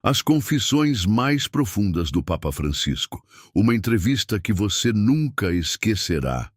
As confissões mais profundas do Papa Francisco, uma entrevista que você nunca esquecerá.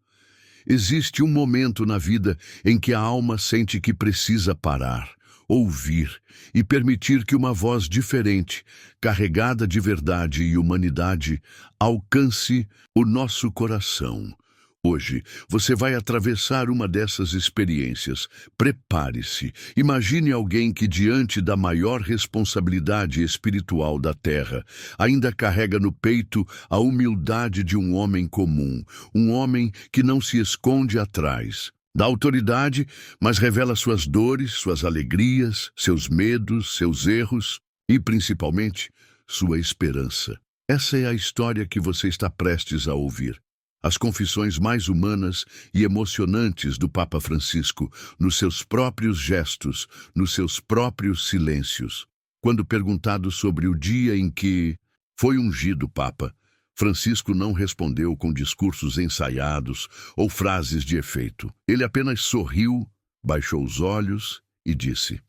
Existe um momento na vida em que a alma sente que precisa parar, ouvir e permitir que uma voz diferente, carregada de verdade e humanidade, alcance o nosso coração. Hoje, você vai atravessar uma dessas experiências. Prepare-se. Imagine alguém que, diante da maior responsabilidade espiritual da Terra, ainda carrega no peito a humildade de um homem comum, um homem que não se esconde atrás da autoridade, mas revela suas dores, suas alegrias, seus medos, seus erros e, principalmente, sua esperança. Essa é a história que você está prestes a ouvir. As confissões mais humanas e emocionantes do Papa Francisco, nos seus próprios gestos, nos seus próprios silêncios. Quando perguntado sobre o dia em que foi ungido Papa, Francisco não respondeu com discursos ensaiados ou frases de efeito. Ele apenas sorriu, baixou os olhos e disse: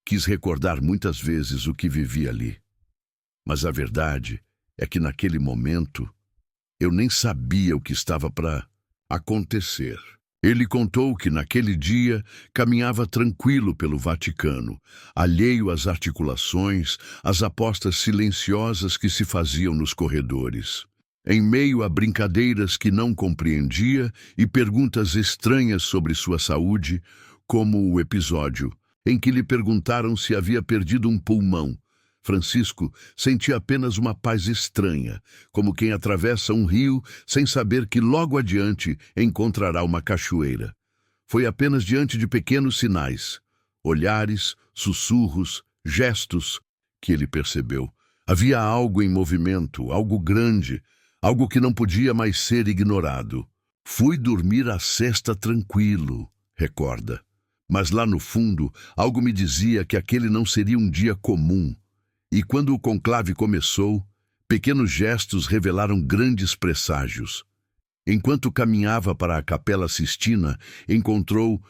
"Quis recordar muitas vezes o que vivi ali. Mas a verdade é que naquele momento eu nem sabia o que estava para acontecer." Ele contou que naquele dia caminhava tranquilo pelo Vaticano, alheio às articulações, às apostas silenciosas que se faziam nos corredores. Em meio a brincadeiras que não compreendia e perguntas estranhas sobre sua saúde, como o episódio em que lhe perguntaram se havia perdido um pulmão, Francisco sentia apenas uma paz estranha, como quem atravessa um rio sem saber que logo adiante encontrará uma cachoeira. Foi apenas diante de pequenos sinais, olhares, sussurros, gestos, que ele percebeu. Havia algo em movimento, algo grande, algo que não podia mais ser ignorado. "Fui dormir a sesta tranquilo", recorda. Mas lá no fundo, algo me dizia que aquele não seria um dia comum. E quando o conclave começou, pequenos gestos revelaram grandes presságios. Enquanto caminhava para a Capela Sistina, encontrou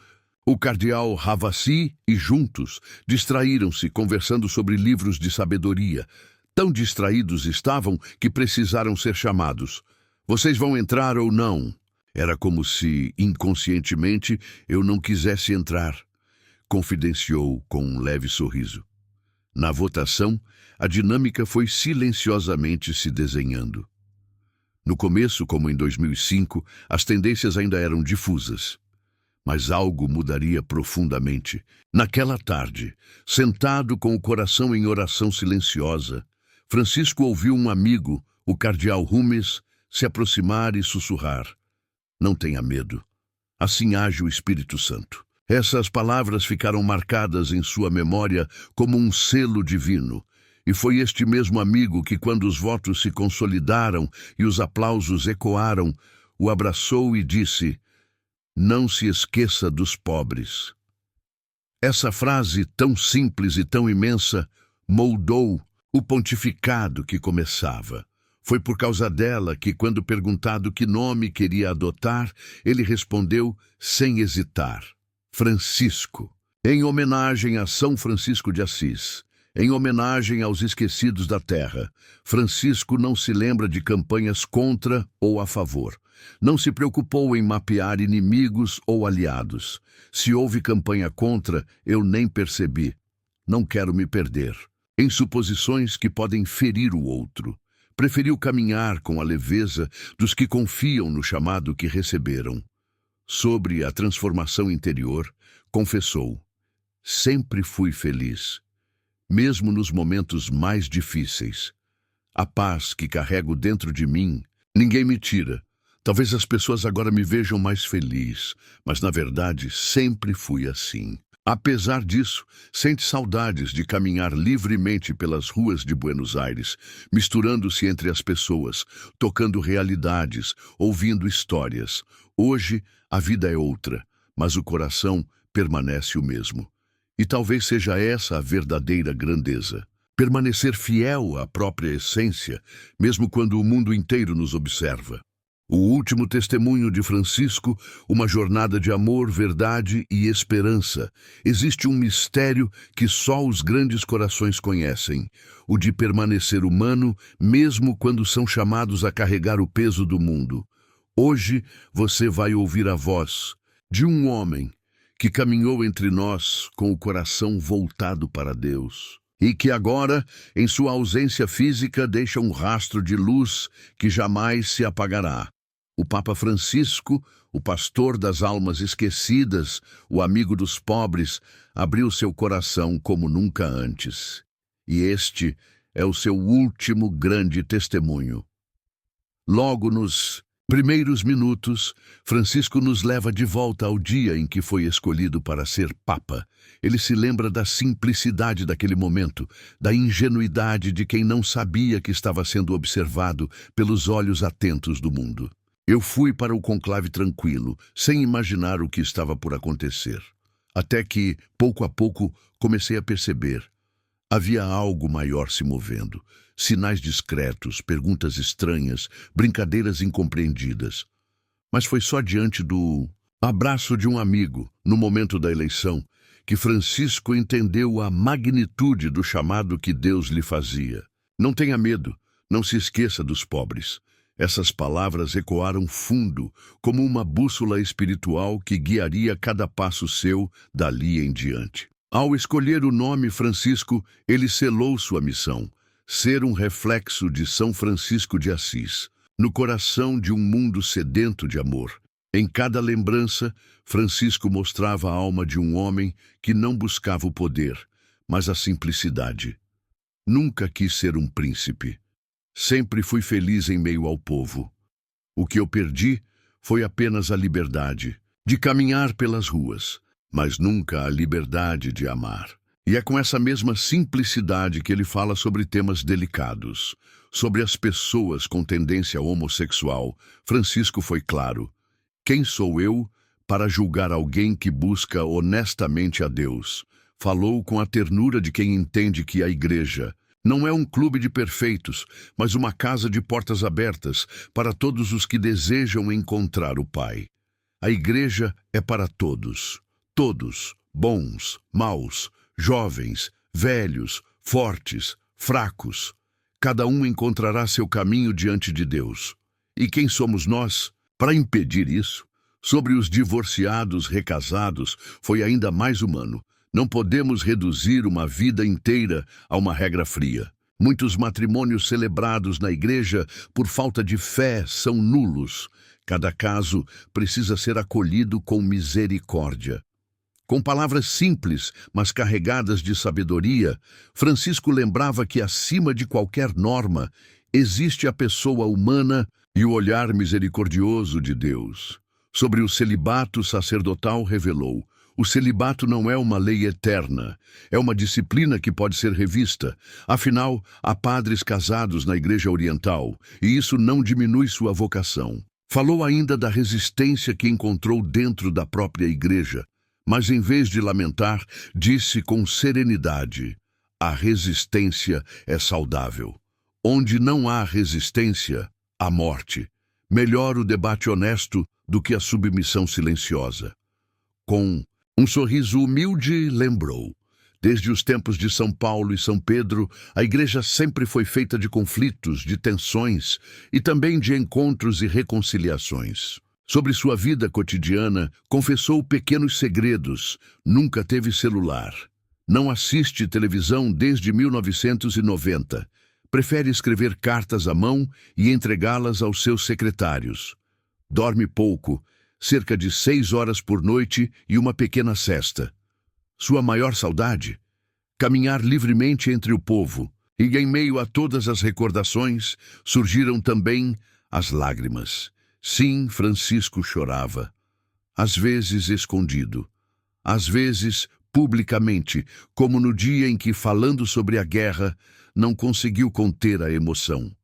o cardeal Ravasi e juntos distraíram-se conversando sobre livros de sabedoria. Tão distraídos estavam que precisaram ser chamados. "Vocês vão entrar ou não?" Era como se, inconscientemente, eu não quisesse entrar, confidenciou com um leve sorriso. Na votação, a dinâmica foi silenciosamente se desenhando. No começo, como em 2005, as tendências ainda eram difusas. Mas algo mudaria profundamente. Naquela tarde, sentado com o coração em oração silenciosa, Francisco ouviu um amigo, o cardeal Rumes, se aproximar e sussurrar: "Não tenha medo. Assim age o Espírito Santo." Essas palavras ficaram marcadas em sua memória como um selo divino. E foi este mesmo amigo que, quando os votos se consolidaram e os aplausos ecoaram, o abraçou e disse: "Não se esqueça dos pobres." Essa frase, tão simples e tão imensa, moldou o pontificado que começava. Foi por causa dela que, quando perguntado que nome queria adotar, ele respondeu sem hesitar: Francisco, em homenagem a São Francisco de Assis, em homenagem aos esquecidos da terra. Francisco não se lembra de campanhas contra ou a favor. Não se preocupou em mapear inimigos ou aliados. Se houve campanha contra, eu nem percebi. Não quero me perder em suposições que podem ferir o outro. Preferiu caminhar com a leveza dos que confiam no chamado que receberam. Sobre a transformação interior, confessou: "Sempre fui feliz, mesmo nos momentos mais difíceis. A paz que carrego dentro de mim, ninguém me tira. Talvez as pessoas agora me vejam mais feliz, mas na verdade sempre fui assim." Apesar disso, sente saudades de caminhar livremente pelas ruas de Buenos Aires, misturando-se entre as pessoas, tocando realidades, ouvindo histórias. Hoje, a vida é outra, mas o coração permanece o mesmo. E talvez seja essa a verdadeira grandeza. Permanecer fiel à própria essência, mesmo quando o mundo inteiro nos observa. O último testemunho de Francisco, uma jornada de amor, verdade e esperança. Existe um mistério que só os grandes corações conhecem, o de permanecer humano, mesmo quando são chamados a carregar o peso do mundo. Hoje você vai ouvir a voz de um homem que caminhou entre nós com o coração voltado para Deus e que agora, em sua ausência física, deixa um rastro de luz que jamais se apagará. O Papa Francisco, o pastor das almas esquecidas, o amigo dos pobres, abriu seu coração como nunca antes. E este é o seu último grande testemunho. Logo nos primeiros minutos, Francisco nos leva de volta ao dia em que foi escolhido para ser Papa. Ele se lembra da simplicidade daquele momento, da ingenuidade de quem não sabia que estava sendo observado pelos olhos atentos do mundo. Eu fui para o conclave tranquilo, sem imaginar o que estava por acontecer. Até que, pouco a pouco, comecei a perceber. Havia algo maior se movendo. Sinais discretos, perguntas estranhas, brincadeiras incompreendidas. Mas foi só diante do abraço de um amigo, no momento da eleição, que Francisco entendeu a magnitude do chamado que Deus lhe fazia. Não tenha medo, não se esqueça dos pobres. Essas palavras ecoaram fundo, como uma bússola espiritual que guiaria cada passo seu dali em diante. Ao escolher o nome Francisco, ele selou sua missão, ser um reflexo de São Francisco de Assis, no coração de um mundo sedento de amor. Em cada lembrança, Francisco mostrava a alma de um homem que não buscava o poder, mas a simplicidade. Nunca quis ser um príncipe. Sempre fui feliz em meio ao povo. O que eu perdi foi apenas a liberdade de caminhar pelas ruas, mas nunca a liberdade de amar. E é com essa mesma simplicidade que ele fala sobre temas delicados, sobre as pessoas com tendência homossexual. Francisco foi claro: quem sou eu para julgar alguém que busca honestamente a Deus? Falou com a ternura de quem entende que a igreja não é um clube de perfeitos, mas uma casa de portas abertas para todos os que desejam encontrar o Pai. A igreja é para todos, bons, maus, jovens, velhos, fortes, fracos. Cada um encontrará seu caminho diante de Deus. E quem somos nós para impedir isso? Sobre os divorciados recasados, foi ainda mais humano. Não podemos reduzir uma vida inteira a uma regra fria. Muitos matrimônios celebrados na igreja por falta de fé são nulos. Cada caso precisa ser acolhido com misericórdia. Com palavras simples, mas carregadas de sabedoria, Francisco lembrava que acima de qualquer norma existe a pessoa humana e o olhar misericordioso de Deus. Sobre o celibato sacerdotal revelou: o celibato não é uma lei eterna, é uma disciplina que pode ser revista. Afinal, há padres casados na Igreja Oriental, e isso não diminui sua vocação. Falou ainda da resistência que encontrou dentro da própria Igreja, mas em vez de lamentar, disse com serenidade: a resistência é saudável. Onde não há resistência, há morte. Melhor o debate honesto do que a submissão silenciosa. Com um sorriso humilde, lembrou: desde os tempos de São Paulo e São Pedro, a igreja sempre foi feita de conflitos, de tensões e também de encontros e reconciliações. Sobre sua vida cotidiana, confessou pequenos segredos. Nunca teve celular. Não assiste televisão desde 1990. Prefere escrever cartas à mão e entregá-las aos seus secretários. Dorme pouco, cerca de 6 horas por noite e uma pequena sesta. Sua maior saudade? Caminhar livremente entre o povo. E em meio a todas as recordações, surgiram também as lágrimas. Sim, Francisco chorava. Às vezes escondido. Às vezes publicamente, como no dia em que, falando sobre a guerra, não conseguiu conter a emoção.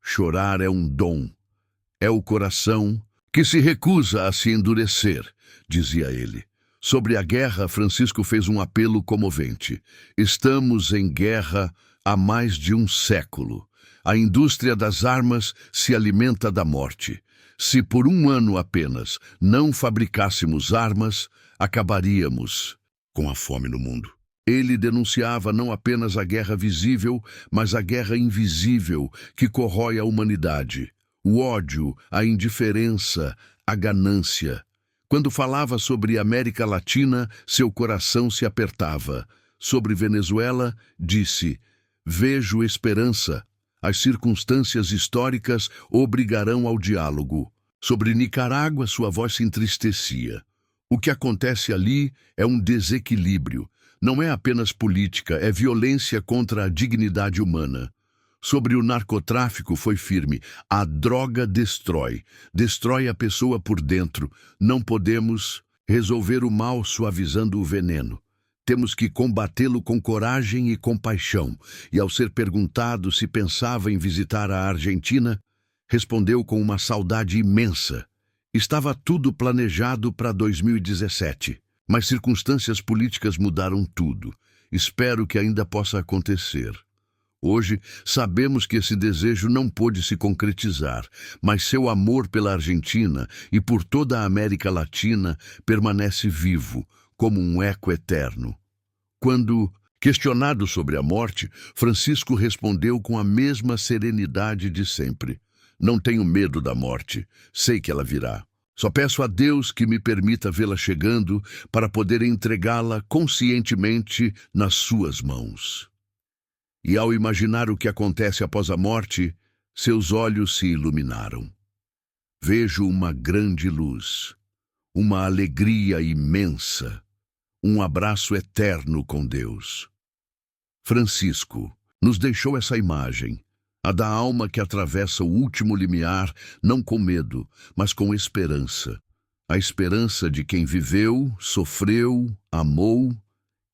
Chorar é um dom. É o coração que se recusa a se endurecer, dizia ele. Sobre a guerra, Francisco fez um apelo comovente. Estamos em guerra há mais de um século. A indústria das armas se alimenta da morte. Se por um ano apenas não fabricássemos armas, acabaríamos com a fome no mundo. Ele denunciava não apenas a guerra visível, mas a guerra invisível que corrói a humanidade. O ódio, a indiferença, a ganância. Quando falava sobre América Latina, seu coração se apertava. Sobre Venezuela, disse: vejo esperança. As circunstâncias históricas obrigarão ao diálogo. Sobre Nicarágua, sua voz se entristecia. O que acontece ali é um desequilíbrio. Não é apenas política, é violência contra a dignidade humana. Sobre o narcotráfico, foi firme. A droga destrói. Destrói a pessoa por dentro. Não podemos resolver o mal suavizando o veneno. Temos que combatê-lo com coragem e compaixão. E ao ser perguntado se pensava em visitar a Argentina, respondeu com uma saudade imensa. Estava tudo planejado para 2017, mas circunstâncias políticas mudaram tudo. Espero que ainda possa acontecer. Hoje, sabemos que esse desejo não pôde se concretizar, mas seu amor pela Argentina e por toda a América Latina permanece vivo, como um eco eterno. Quando questionado sobre a morte, Francisco respondeu com a mesma serenidade de sempre. Não tenho medo da morte, sei que ela virá. Só peço a Deus que me permita vê-la chegando para poder entregá-la conscientemente nas suas mãos. E ao imaginar o que acontece após a morte, seus olhos se iluminaram. Vejo uma grande luz, uma alegria imensa, um abraço eterno com Deus. Francisco nos deixou essa imagem, a da alma que atravessa o último limiar, não com medo, mas com esperança. A esperança de quem viveu, sofreu, amou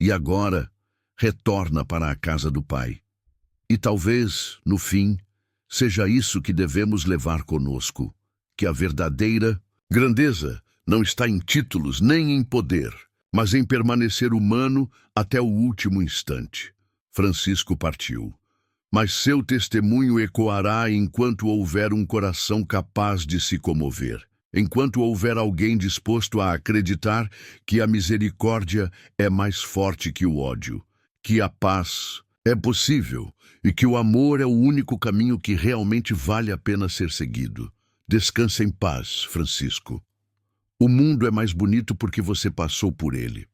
e agora retorna para a casa do Pai. E talvez, no fim, seja isso que devemos levar conosco, que a verdadeira grandeza não está em títulos nem em poder, mas em permanecer humano até o último instante. Francisco partiu, mas seu testemunho ecoará enquanto houver um coração capaz de se comover, enquanto houver alguém disposto a acreditar que a misericórdia é mais forte que o ódio, que a paz é possível e que o amor é o único caminho que realmente vale a pena ser seguido. Descanse em paz, Francisco. O mundo é mais bonito porque você passou por ele.